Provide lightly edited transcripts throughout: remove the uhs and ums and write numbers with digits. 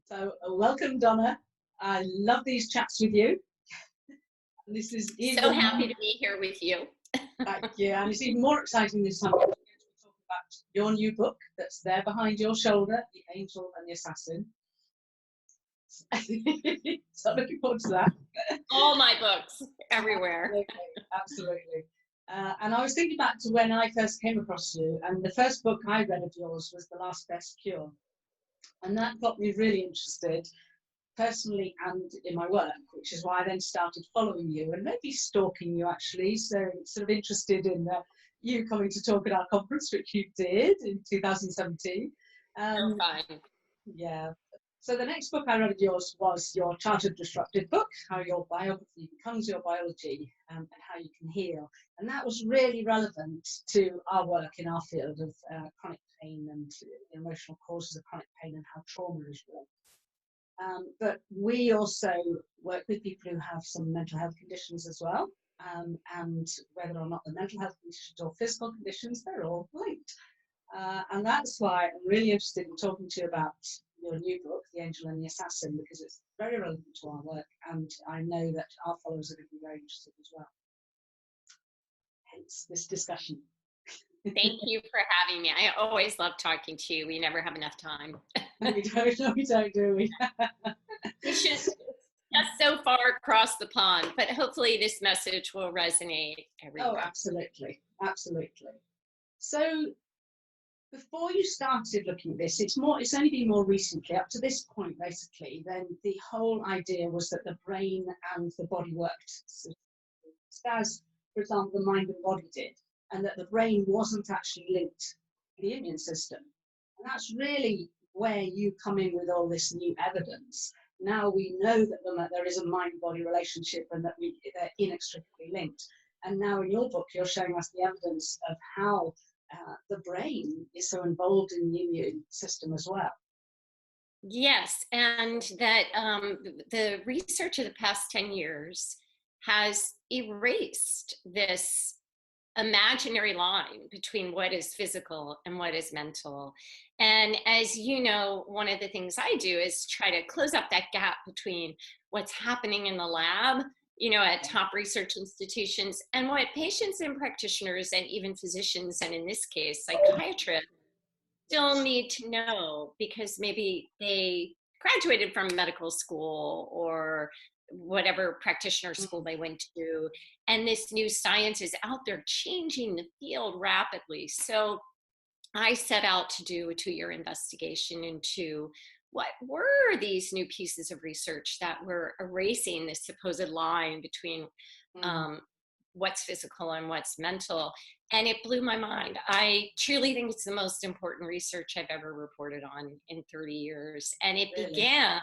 So, welcome, Donna. I love these chats with you. And this is even so happy to be here with you. yeah, and it's even more exciting this time because we're going to talk about your new book that's there behind your shoulder, The Angel and the Assassin. So looking forward to that. All my books, everywhere. Absolutely. And I was thinking back to when I first came across you, and the first book I read of yours was The Last Best Cure. And that got me really interested, personally and in my work, which is why I then started following you and maybe stalking you, actually. So sort of interested in you coming to talk at our conference, which you did in 2017. You're fine. Yeah. So the next book I read of yours was your Childhood Disrupted book, How Your Biography Becomes Your Biology, and how you can heal. And that was really relevant to our work in our field of chronic pain and the emotional causes of chronic pain and how trauma is real. But we also work with people who have some mental health conditions as well. And whether or not the mental health conditions or physical conditions, they're all linked. And that's why I'm really interested in talking to you about your new book, The Angel and the Assassin, because it's very relevant to our work, and I know that our followers are going to be very interested as well. Hence this discussion. Thank you for having me. I always love talking to you. We never have enough time. We don't, do we? It's just so far across the pond, but hopefully this message will resonate everywhere. Oh, absolutely. Absolutely. So before you started looking at this, it's only been more recently, up to this point, basically, then the whole idea was that the brain and the body worked as, for example, the mind and body did, and that the brain wasn't actually linked to the immune system. And that's really where you come in with all this new evidence. Now we know that there is a mind-body relationship and that they're inextricably linked. And now in your book, you're showing us the evidence of how the brain is so involved in the immune system as well. Yes, and that the research of the past 10 years has erased this imaginary line between what is physical and what is mental. And as you know, one of the things I do is try to close up that gap between what's happening in the lab, at top research institutions, and what patients and practitioners and even physicians, and in this case, psychiatrists, still need to know because maybe they graduated from medical school or whatever practitioner school they went to, and this new science is out there changing the field rapidly. So I set out to do a 2-year investigation into what were these new pieces of research that were erasing this supposed line between what's physical and what's mental. And it blew my mind. I truly think it's the most important research I've ever reported on in 30 years. And it began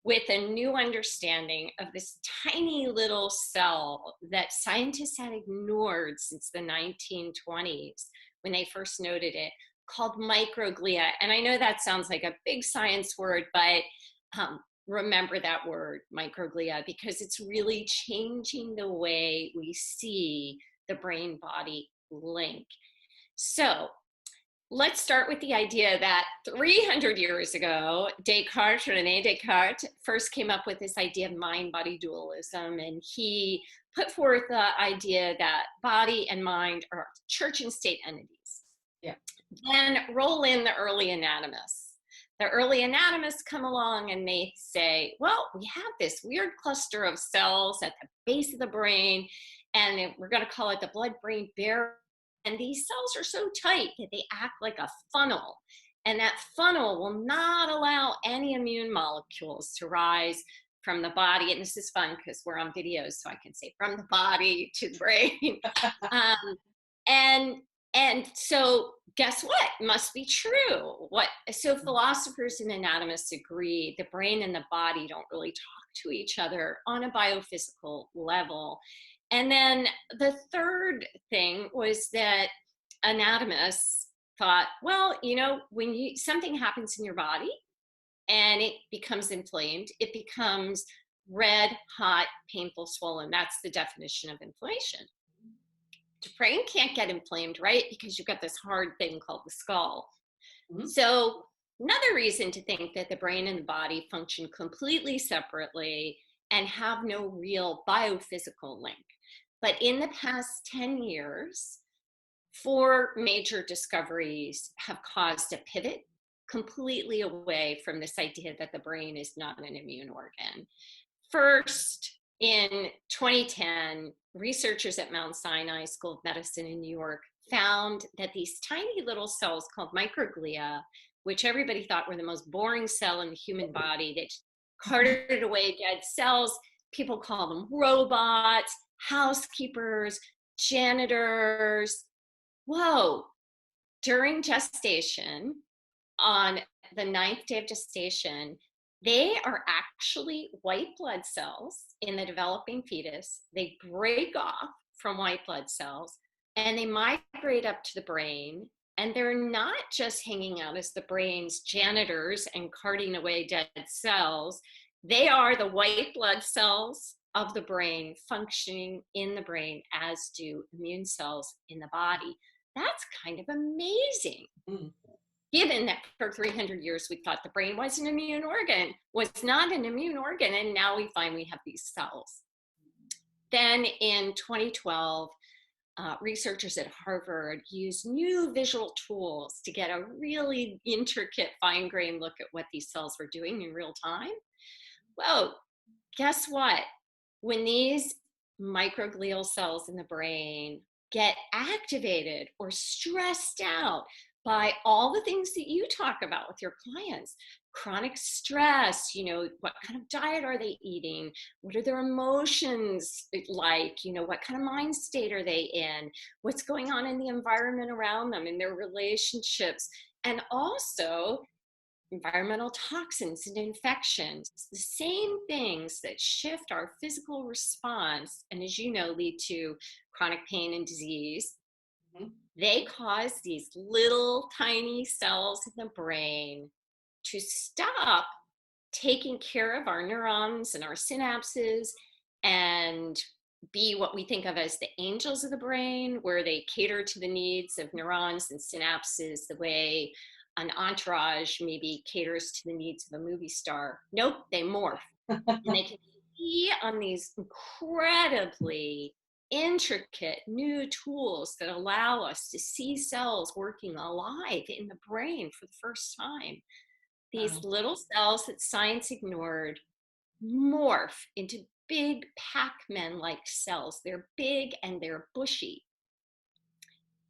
with a new understanding of this tiny little cell that scientists had ignored since the 1920s when they first noted it, called microglia. And I know that sounds like a big science word, but remember that word, microglia, because it's really changing the way we see the brain-body link. So let's start with the idea that 300 years ago, René Descartes first came up with this idea of mind-body dualism, and he put forth the idea that body and mind are church and state entities. Yeah. Then roll in the early anatomists. The early anatomists come along and they say, well, we have this weird cluster of cells at the base of the brain, and we're going to call it the blood-brain barrier. And these cells are so tight that they act like a funnel. And that funnel will not allow any immune molecules to rise from the body. And this is fun because we're on video, so I can say from the body to the brain. And so guess what? Must be true. So philosophers and anatomists agree the brain and the body don't really talk to each other on a biophysical level. And then the third thing was that anatomists thought, well, when something happens in your body and it becomes inflamed, it becomes red, hot, painful, swollen. That's the definition of inflammation. The brain can't get inflamed, right? Because you've got this hard thing called the skull. So Another reason to think that the brain and the body function completely separately and have no real biophysical link. But in the past 10 years, four major discoveries have caused a pivot completely away from this idea that the brain is not an immune organ. First, in 2010, researchers at Mount Sinai School of Medicine in New York found that these tiny little cells called microglia, which everybody thought were the most boring cell in the human body, that carted away dead cells. People call them robots, housekeepers, janitors. Whoa, during gestation, on the 9th day of gestation, they are actually white blood cells in the developing fetus. They break off from white blood cells and they migrate up to the brain. And they're not just hanging out as the brain's janitors and carting away dead cells. They are the white blood cells of the brain functioning in the brain, as do immune cells in the body. That's kind of amazing. Given that for 300 years we thought the brain was an immune organ, was not an immune organ, and now we find we have these cells. Then in 2012, researchers at Harvard used new visual tools to get a really intricate, fine-grained look at what these cells were doing in real time. Well, guess what? When these microglial cells in the brain get activated or stressed out by all the things that you talk about with your clients, chronic stress, what kind of diet are they eating? What are their emotions like? What kind of mind state are they in? What's going on in the environment around them, in their relationships? And also environmental toxins and infections, the same things that shift our physical response and, as you know, lead to chronic pain and disease. They cause these little tiny cells in the brain to stop taking care of our neurons and our synapses and be what we think of as the angels of the brain, where they cater to the needs of neurons and synapses the way an entourage maybe caters to the needs of a movie star. Nope, they morph. And they can see on these incredibly intricate new tools that allow us to see cells working alive in the brain for the first time. These little cells that science ignored morph into big Pac-Man-like cells. They're big and they're bushy.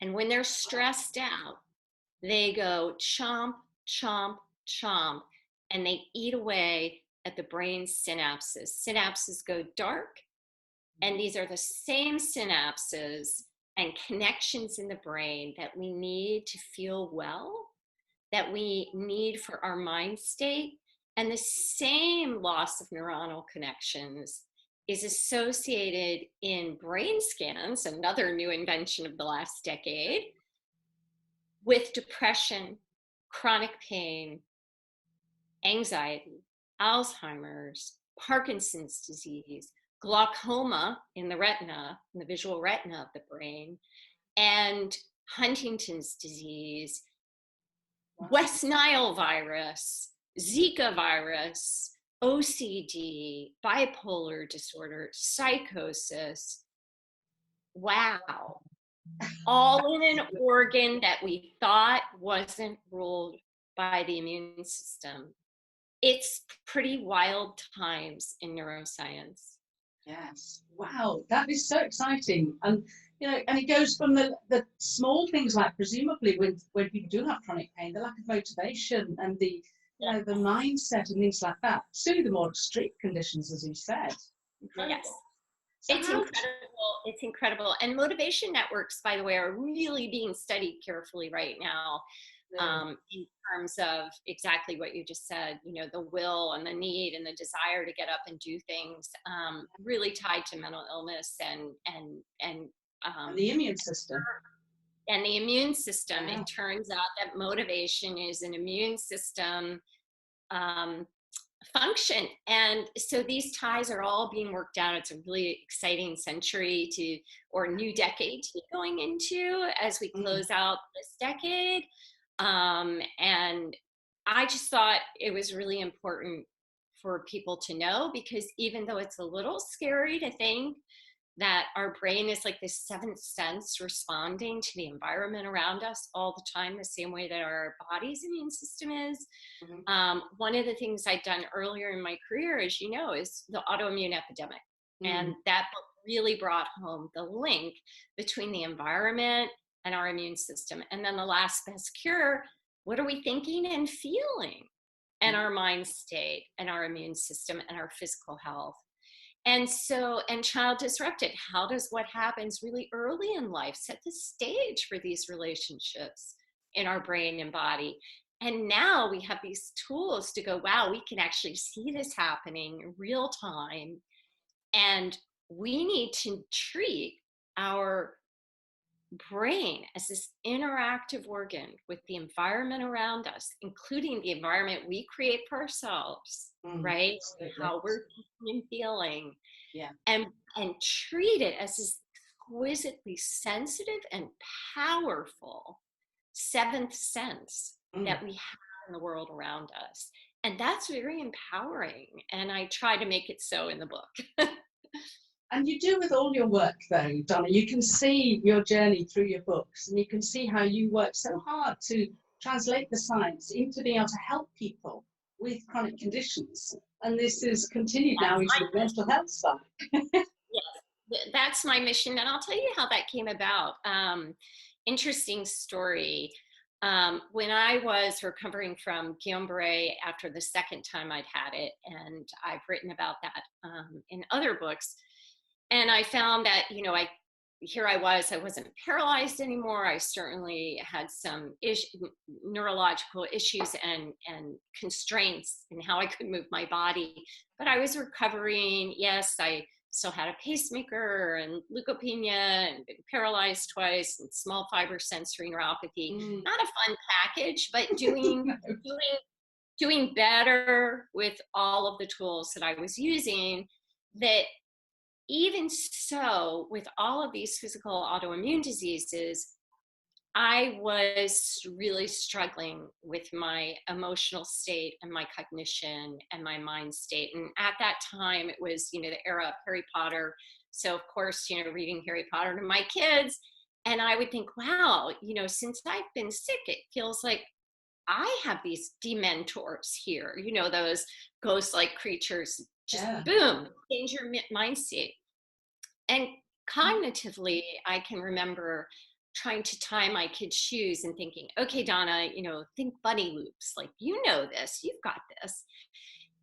And when they're stressed out, they go chomp, chomp, chomp, and they eat away at the brain's synapses. Synapses go dark, and these are the same synapses and connections in the brain that we need to feel well, that we need for our mind state. And the same loss of neuronal connections is associated in brain scans, another new invention of the last decade, with depression, chronic pain, anxiety, Alzheimer's, Parkinson's disease, glaucoma in the retina, in the visual retina of the brain, and Huntington's disease, West Nile virus, Zika virus, OCD, bipolar disorder, psychosis. Wow. All in an organ that we thought wasn't ruled by the immune system. It's pretty wild times in neuroscience. Yes. Wow, that is so exciting. And and it goes from the small things like presumably when people do have chronic pain, the lack of motivation and the the mindset and things like that, to the more extreme conditions, as you said. Incredible. Yes. So it's incredible. It's incredible. And motivation networks, by the way, are really being studied carefully right now, in terms of exactly what you just said, the will and the need and the desire to get up and do things, really tied to mental illness and the immune system. And the immune system. It turns out that motivation is an immune system function. And so these ties are all being worked out. It's a really exciting century or new decade to be going into as we close out this decade. And I just thought it was really important for people to know, because even though it's a little scary to think that our brain is like this seventh sense responding to the environment around us all the time, the same way that our body's immune system is. One of the things I'd done earlier in my career, as you know, is the autoimmune epidemic. And that book really brought home the link between the environment and our immune system. And then the last best cure, what are we thinking and feeling? And our mind state and our immune system and our physical health. And so, and child disrupted, how does what happens really early in life set the stage for these relationships in our brain and body? And now we have these tools to go, wow, we can actually see this happening in real time. And we need to treat our brain as this interactive organ with the environment around us, including the environment we create for ourselves, right? How we're thinking and feeling, and treat it as this exquisitely sensitive and powerful seventh sense that we have in the world around us. And that's very empowering. And I try to make it so in the book. And you do with all your work, though, Donna. You can see your journey through your books, and you can see how you work so hard to translate the science into being able to help people with chronic conditions. And this is continued now into the mental health side. Yes, that's my mission. And I'll tell you how that came about. Interesting story. When I was recovering from Guillain-Barré after the second time I'd had it, and I've written about that in other books, and I found that, you know, I wasn't paralyzed anymore. I certainly had some neurological issues and constraints in how I could move my body, but I was recovering. Yes, I still had a pacemaker and leukopenia and been paralyzed twice and small fiber sensory neuropathy. Not a fun package, but doing better with all of the tools that I was using. That even so, with all of these physical autoimmune diseases, I was really struggling with my emotional state and my cognition and my mind state. And at that time, it was, you know, the era of Harry Potter. So of course, you know, reading Harry Potter to my kids. And I would think, wow, you know, since I've been sick, it feels like I have these dementors here, you know, those ghost-like creatures, just boom, change your mind state. And cognitively, I can remember trying to tie my kids' shoes and thinking, okay, Donna, you know, think bunny loops, like, you know this, you've got this.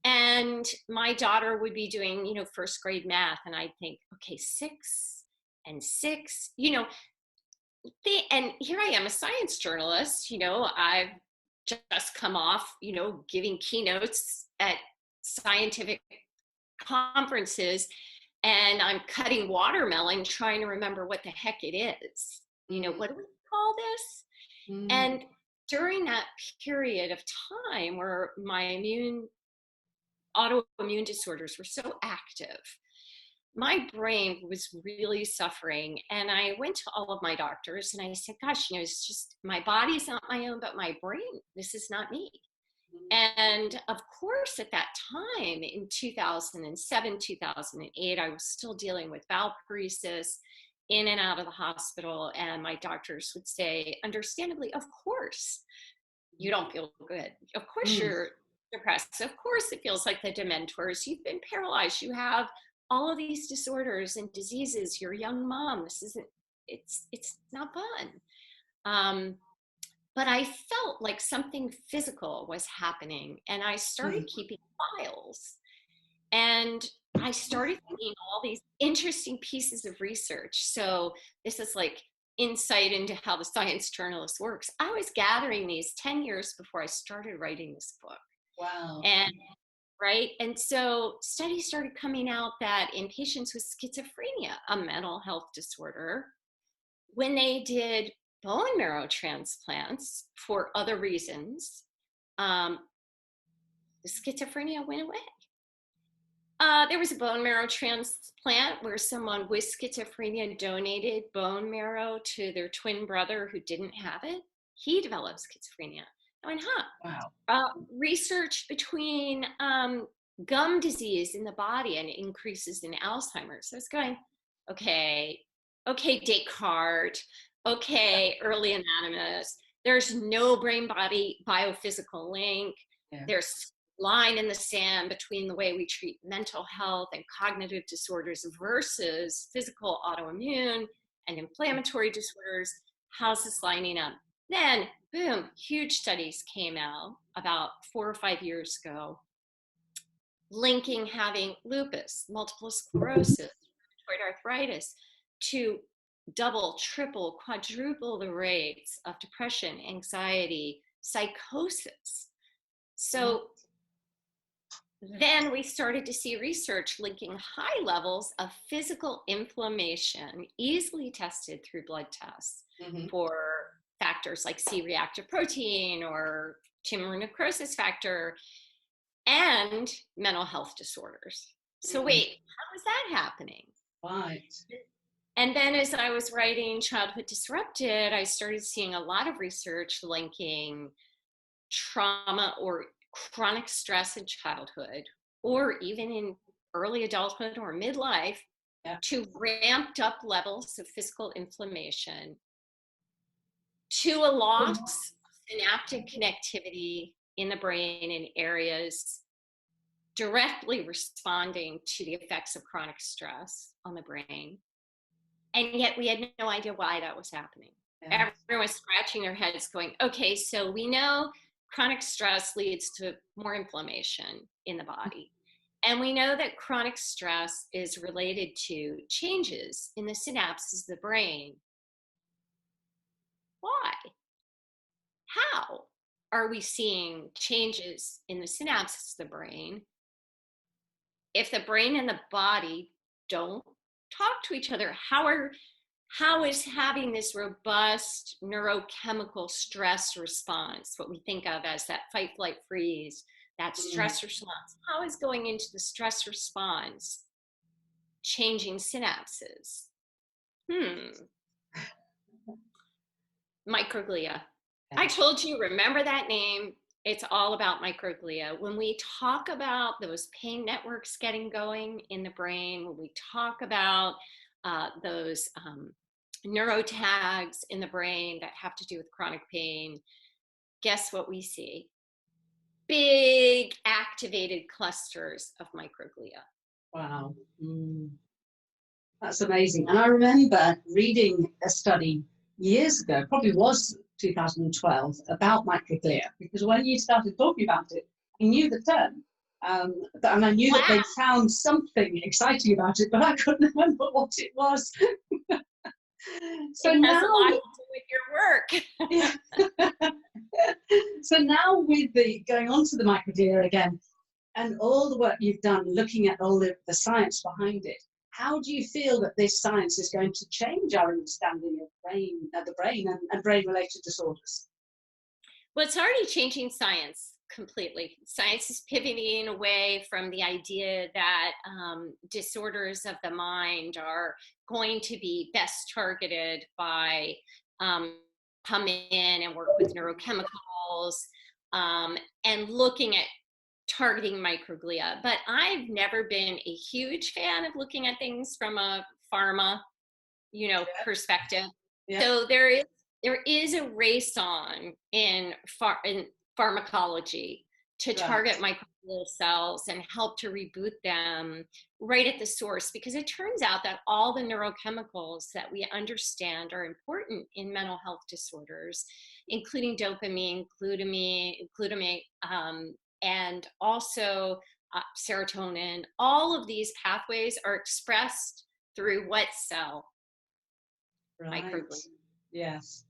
And my daughter would be doing, you know, first grade math, and I'd think, okay, 6 and 6, you know, and here I am, a science journalist, you know, I've just come off, you know, giving keynotes at scientific conferences, and I'm cutting watermelon, trying to remember what the heck it is. You know, what do we call this? And during that period of time where my autoimmune disorders were so active, my brain was really suffering. And I went to all of my doctors and I said, gosh, you know, it's just, my body's not my own, but my brain, this is not me. And of course, at that time in 2007, 2008, I was still dealing with valparesis, in and out of the hospital. And my doctors would say, understandably, of course, you don't feel good. Of course, you're depressed. Of course, it feels like the dementors. You've been paralyzed. You have all of these disorders and diseases. You're a young mom. This isn't, it's not fun. But I felt like something physical was happening, and I started keeping files. And I started thinking all these interesting pieces of research. So this is like insight into how the science journalist works. I was gathering these 10 years before I started writing this book. Wow. And right. And so studies started coming out that in patients with schizophrenia, a mental health disorder, when they did bone marrow transplants for other reasons, the schizophrenia went away. There was a bone marrow transplant where someone with schizophrenia donated bone marrow to their twin brother who didn't have it. He developed schizophrenia. I went, Wow. research between gum disease in the body and increases in Alzheimer's. So I was going, okay, Descartes, okay, early anatomists. There's no brain-body biophysical link. Yeah. There's line in the sand between the way we treat mental health and cognitive disorders versus physical autoimmune and inflammatory disorders. How's this lining up? Then, boom, huge studies came out about 4 or 5 years ago, linking having lupus, multiple sclerosis, rheumatoid arthritis to double, triple, quadruple the rates of depression, anxiety, psychosis. So then we started to see research linking high levels of physical inflammation, easily tested through blood tests for factors like C-reactive protein or tumor necrosis factor, and mental health disorders. So wait, how is that happening? Right. And then as I was writing Childhood Disrupted, I started seeing a lot of research linking trauma or chronic stress in childhood, or even in early adulthood or midlife, to ramped up levels of physical inflammation, to a loss of synaptic connectivity in the brain in areas directly responding to the effects of chronic stress on the brain. And yet we had no idea why that was happening. Yeah. Everyone was scratching their heads going, okay, so we know chronic stress leads to more inflammation in the body. And we know that chronic stress is related to changes in the synapses of the brain. Why? How are we seeing changes in the synapses of the brain if the brain and the body don't talk to each other? How is having this robust neurochemical stress response, what we think of as that fight, flight, freeze, that stress response, how is going into the stress response changing synapses? Microglia. I told you, remember that name. It's all about microglia. When we talk about those pain networks getting going in the brain, when we talk about those neurotags in the brain that have to do with chronic pain, guess what we see? Big activated clusters of microglia. Wow. That's amazing. And I remember reading a study years ago, probably was 2012, about microglia, because when you started talking about it, I knew the term. And I knew that they found something exciting about it, but I couldn't remember what it was. So it has a lot to do with your work. So now with the going on to the microglia again, and all the work you've done looking at all the science behind it, how do you feel that this science is going to change our understanding of the brain and brain-related disorders? Well, it's already changing science completely. Science is pivoting away from the idea that disorders of the mind are going to be best targeted by come in and work with neurochemicals and looking at targeting microglia. But I've never been a huge fan of looking at things from a pharma, perspective. Yeah. So there is a race on in pharmacology to target microglial cells and help to reboot them right at the source, because it turns out that all the neurochemicals that we understand are important in mental health disorders, including dopamine, glutamate, and also serotonin. All of these pathways are expressed through what cell? Microglia. Yes.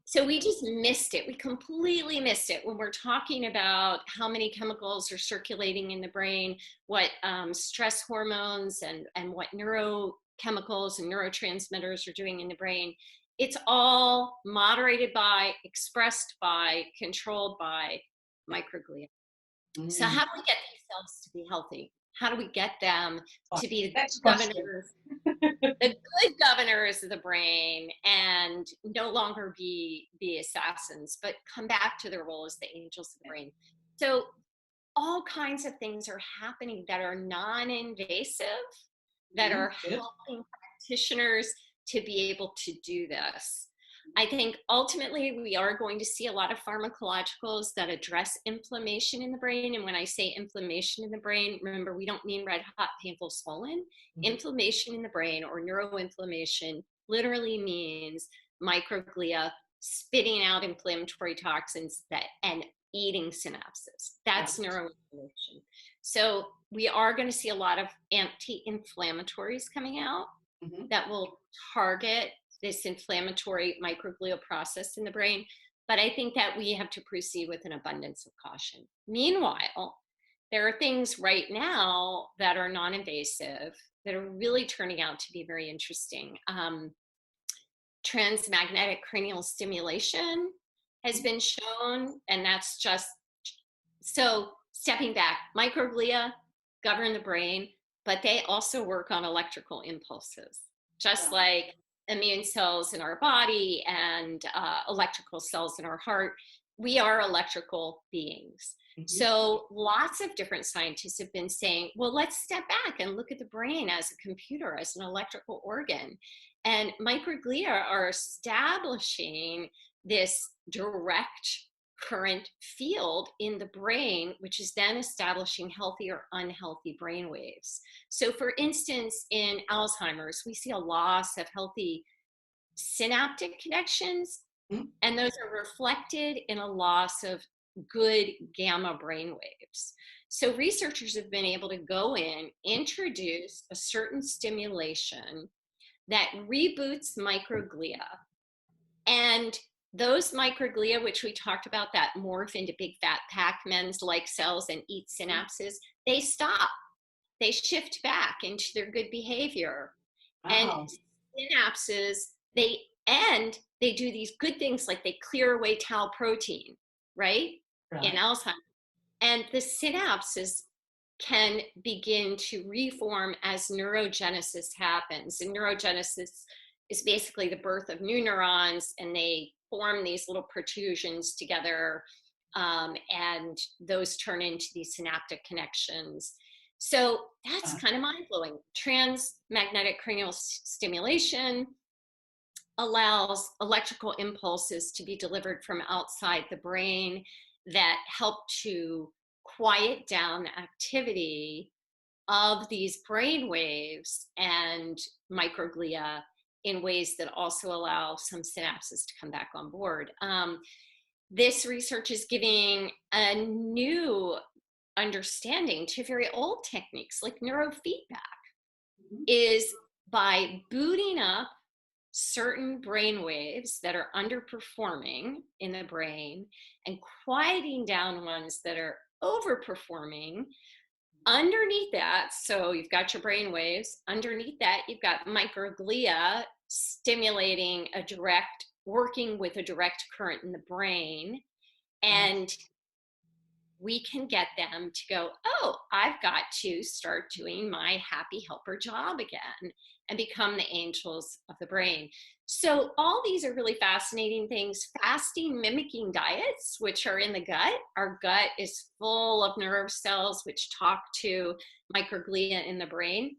So we just missed it. We completely missed it when we're talking about how many chemicals are circulating in the brain, what stress hormones and what neurochemicals and neurotransmitters are doing in the brain. It's all moderated by, expressed by, controlled by microglia. So how do we get these cells to be healthy? How do we get them to be the governors, the good governors of the brain, and no longer be assassins, but come back to their role as the angels of the brain? So all kinds of things are happening that are non-invasive, that are helping practitioners to be able to do this. I think ultimately we are going to see a lot of pharmacologicals that address inflammation in the brain. And when I say inflammation in the brain, remember, we don't mean red hot, painful, swollen. Inflammation in the brain, or neuroinflammation, literally means microglia spitting out inflammatory toxins and eating synapses. That's neuroinflammation. So we are going to see a lot of anti-inflammatories coming out that will target this inflammatory microglial process in the brain. But I think that we have to proceed with an abundance of caution. Meanwhile, there are things right now that are non-invasive that are really turning out to be very interesting. Transmagnetic cranial stimulation has been shown, and that's just, so stepping back, microglia govern the brain, but they also work on electrical impulses, just like immune cells in our body and electrical cells in our heart. We are electrical beings. So lots of different scientists have been saying, well, let's step back and look at the brain as a computer, as an electrical organ. And microglia are establishing this direct current field in the brain, which is then establishing healthy or unhealthy brain waves. So for instance, in Alzheimer's, we see a loss of healthy synaptic connections, and those are reflected in a loss of good gamma brain waves. So researchers have been able to go in, introduce a certain stimulation that reboots microglia, and those microglia, which we talked about, that morph into big fat Pac-Mans like cells and eat synapses, they stop. They shift back into their good behavior. And synapses, they do these good things, like they clear away tau protein, right? In Alzheimer's. And the synapses can begin to reform as neurogenesis happens. And neurogenesis is basically the birth of new neurons, and they form these little protrusions together, and those turn into these synaptic connections. So that's kind of mind-blowing. Transmagnetic cranial stimulation allows electrical impulses to be delivered from outside the brain that help to quiet down the activity of these brain waves and microglia in ways that also allow some synapses to come back on board. This research is giving a new understanding to very old techniques like neurofeedback, is by booting up certain brain waves that are underperforming in the brain and quieting down ones that are overperforming. Underneath that, so you've got your brain waves, underneath that you've got microglia stimulating working with a direct current in the brain, and we can get them to go, oh, I've got to start doing my happy helper job again and become the angels of the brain. So all these are really fascinating things. Fasting mimicking diets, which are in the gut. Our gut is full of nerve cells which talk to microglia in the brain.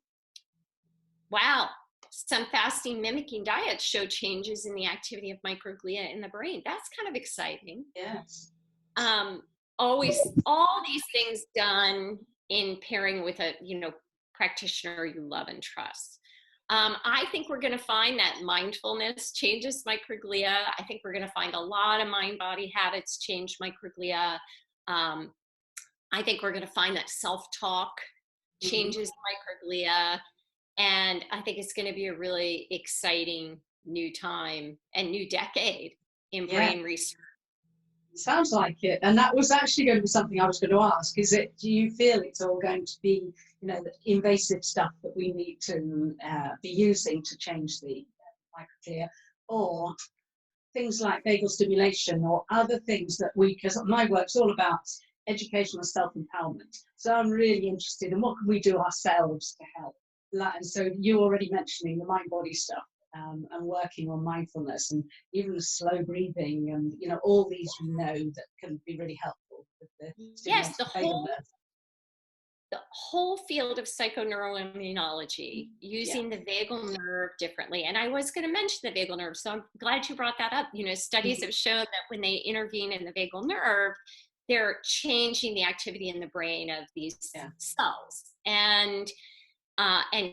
Wow, some fasting mimicking diets show changes in the activity of microglia in the brain. That's kind of exciting. Yes. Always, all these things done in pairing with a practitioner you love and trust. I think we're going to find that mindfulness changes microglia. I think we're going to find a lot of mind-body habits change microglia. I think we're going to find that self-talk changes microglia. And I think it's going to be a really exciting new time and new decade in brain research. Sounds like it. And that was actually going to be something I was going to ask. Do you feel it's all going to be, the invasive stuff that we need to be using to change the microglia, or things like vagal stimulation or other things that because my work's all about educational self-empowerment. So I'm really interested in what can we do ourselves to help. And so you already mentioning the mind-body stuff, and working on mindfulness and even slow breathing, and all these that can be really helpful with the Yes, stimulation of the vagal nerve. the whole field of psychoneuroimmunology, using the vagal nerve differently. And I was going to mention the vagal nerve, so I'm glad you brought that up. Studies have shown that when they intervene in the vagal nerve, they're changing the activity in the brain of these cells and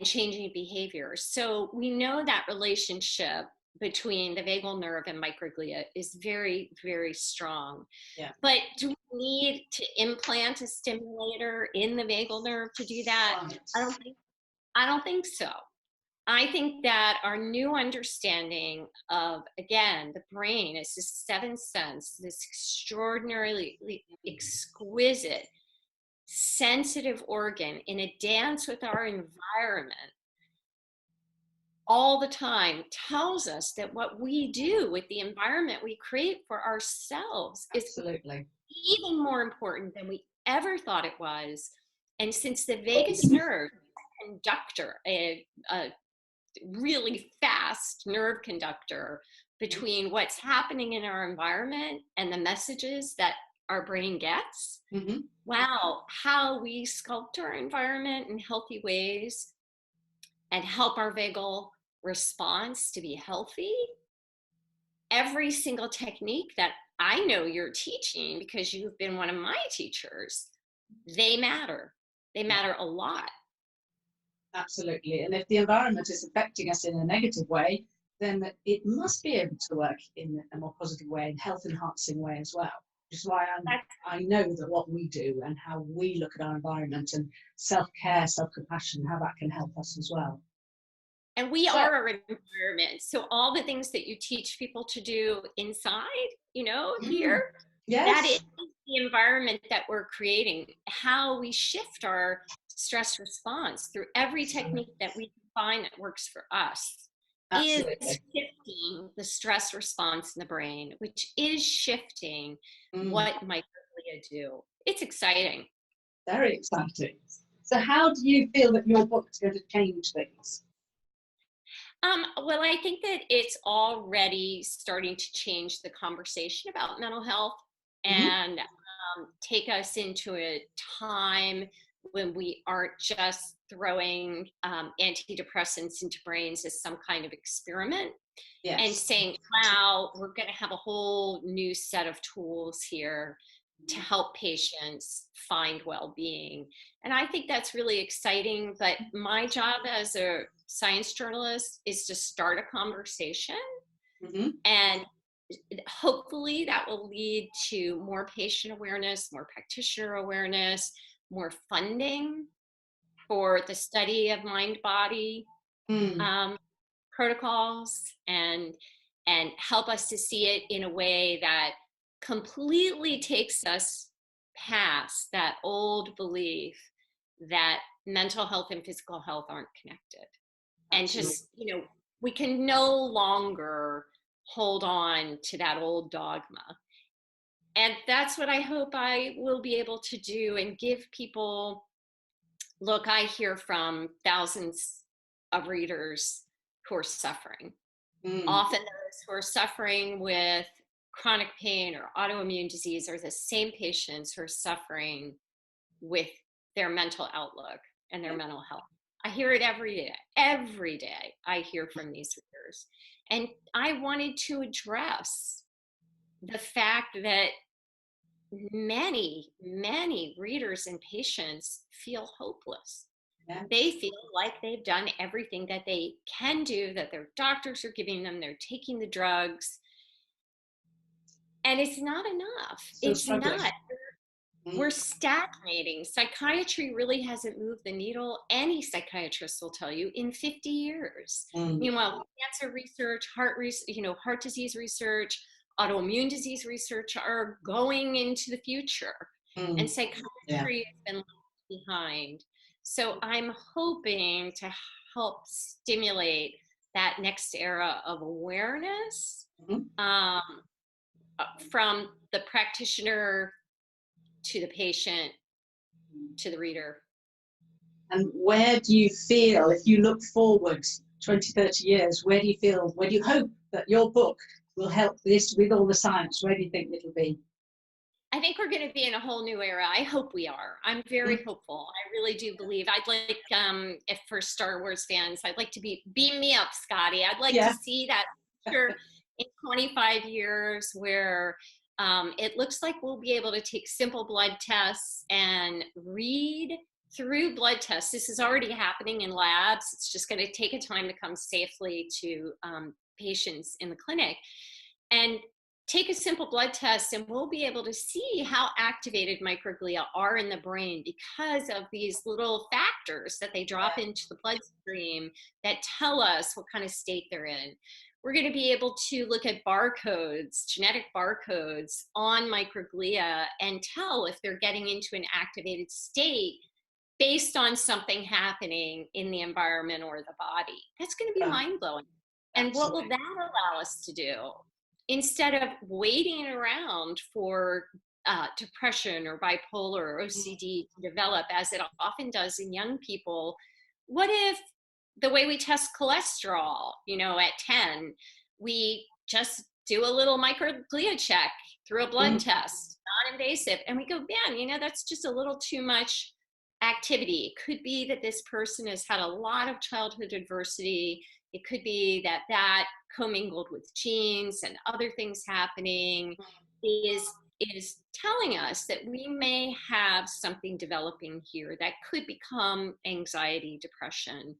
changing behavior. So we know that relationship between the vagal nerve and microglia is very, very strong. Yeah. But do we need to implant a stimulator in the vagal nerve to do that? I don't think so. I think that our new understanding of, again, the brain is this seventh sense, this extraordinarily exquisite, sensitive organ in a dance with our environment all the time, tells us that what we do with the environment we create for ourselves is even more important than we ever thought it was. And since the vagus nerve conductor, a really fast nerve conductor between what's happening in our environment and the messages that our brain gets, wow, how we sculpt our environment in healthy ways and help our vagal response to be healthy. Every single technique that I know you're teaching, because you've been one of my teachers, they matter. They matter a lot. Absolutely. And if the environment is affecting us in a negative way, then it must be able to work in a more positive way, and health enhancing way as well. Which is why I know that what we do and how we look at our environment and self-care, self-compassion, how that can help us as well. And we are our environment. So all the things that you teach people to do inside, here, that is the environment that we're creating. How we shift our stress response through every technique that we find that works for us is shifting the stress response in the brain, which is shifting what microglia do. It's exciting. Very exciting. So how do you feel that your book is going to change things? Well, I think that it's already starting to change the conversation about mental health and take us into a time when we aren't just throwing antidepressants into brains as some kind of experiment and saying, wow, we're going to have a whole new set of tools here to help patients find well-being. And I think that's really exciting. But my job as a science journalist is to start a conversation, and hopefully that will lead to more patient awareness, more practitioner awareness, more funding for the study of mind-body protocols, and help us to see it in a way that completely takes us past that old belief that mental health and physical health aren't connected. And just, we can no longer hold on to that old dogma. And that's what I hope I will be able to do, and give people, look, I hear from thousands of readers who are suffering. Often those who are suffering with chronic pain or autoimmune disease are the same patients who are suffering with their mental outlook and their mental health. I hear it every day. Every day I hear from these readers. And I wanted to address the fact that many, many readers and patients feel hopeless. They feel like they've done everything that they can do, that their doctors are giving them, they're taking the drugs, and it's not enough. It's not. We're stagnating. Psychiatry really hasn't moved the needle, any psychiatrist will tell you, in 50 years. Meanwhile, cancer research, heart disease research, autoimmune disease research are going into the future. And psychiatry has been left behind. So I'm hoping to help stimulate that next era of awareness from the practitioner to the patient, to the reader. And where do you feel, if you look forward 20, 30 years, where do you hope that your book will help this with all the science? Where do you think it'll be? I think we're going to be in a whole new era. I hope we are. I'm very hopeful. I really do believe. I'd like, if for Star Wars fans, I'd like to beam me up, Scotty. I'd like to see that picture in 25 years where it looks like we'll be able to take simple blood tests and read through blood tests. This is already happening in labs. It's just going to take a time to come safely to patients in the clinic. And take a simple blood test and we'll be able to see how activated microglia are in the brain because of these little factors that they drop into the bloodstream that tell us what kind of state they're in. We're going to be able to look at barcodes, genetic barcodes on microglia and tell if they're getting into an activated state based on something happening in the environment or the body. That's going to be mind-blowing. And what will that allow us to do? Instead of waiting around for depression or bipolar or OCD to develop, as it often does in young people, what if the way we test cholesterol, at 10, we just do a little microglia check through a blood test, non-invasive, and we go, man, that's just a little too much activity. It could be that this person has had a lot of childhood adversity. It could be that commingled with genes and other things happening is telling us that we may have something developing here that could become anxiety, depression.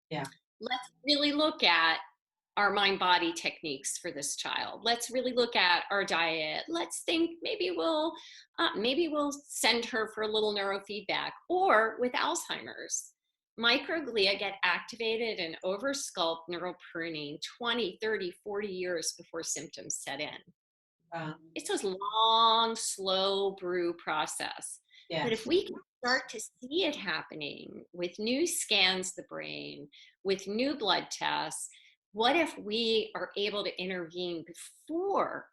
Yeah. Let's really look at our mind-body techniques for this child. Let's really look at our diet. Let's think maybe we'll send her for a little neurofeedback. Or with Alzheimer's, microglia get activated and oversculpt neural pruning 20, 30, 40 years before symptoms set in. It's a long, slow brew process. Yes. But if we can start to see it happening with new scans of the brain, with new blood tests, what if we are able to intervene before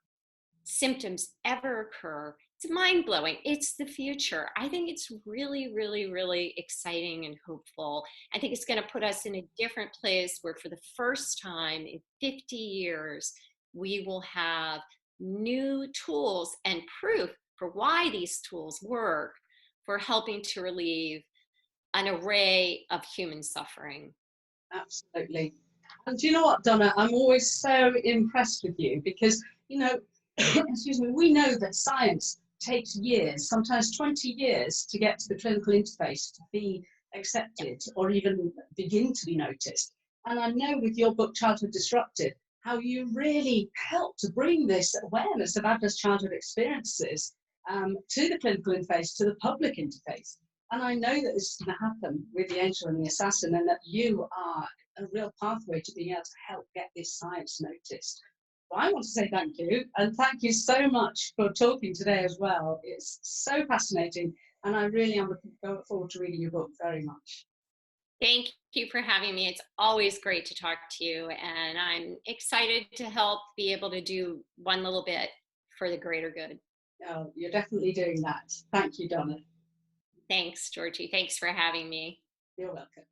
symptoms ever occur? It's mind-blowing. It's the future. I think it's really, really, really exciting and hopeful. I think it's going to put us in a different place where for the first time in 50 years, we will have new tools and proof for why these tools work for helping to relieve an array of human suffering. Absolutely. And do you know what, Donna? I'm always so impressed with you because, excuse me, we know that science takes years, sometimes 20 years to get to the clinical interface to be accepted or even begin to be noticed. And I know with your book, Childhood Disrupted, how you really helped to bring this awareness of adverse childhood experiences to the clinical interface, to the public interface. And I know that this is going to happen with The Angel and the Assassin, and that you are a real pathway to being able to help get this science noticed. Well, I want to say thank you, and thank you so much for talking today as well. It's so fascinating, and I really am looking forward to reading your book very much. Thank you for having me. It's always great to talk to you, and I'm excited to help be able to do one little bit for the greater good. Oh, you're definitely doing that. Thank you, Donna. Thanks, Georgie. Thanks for having me. You're welcome.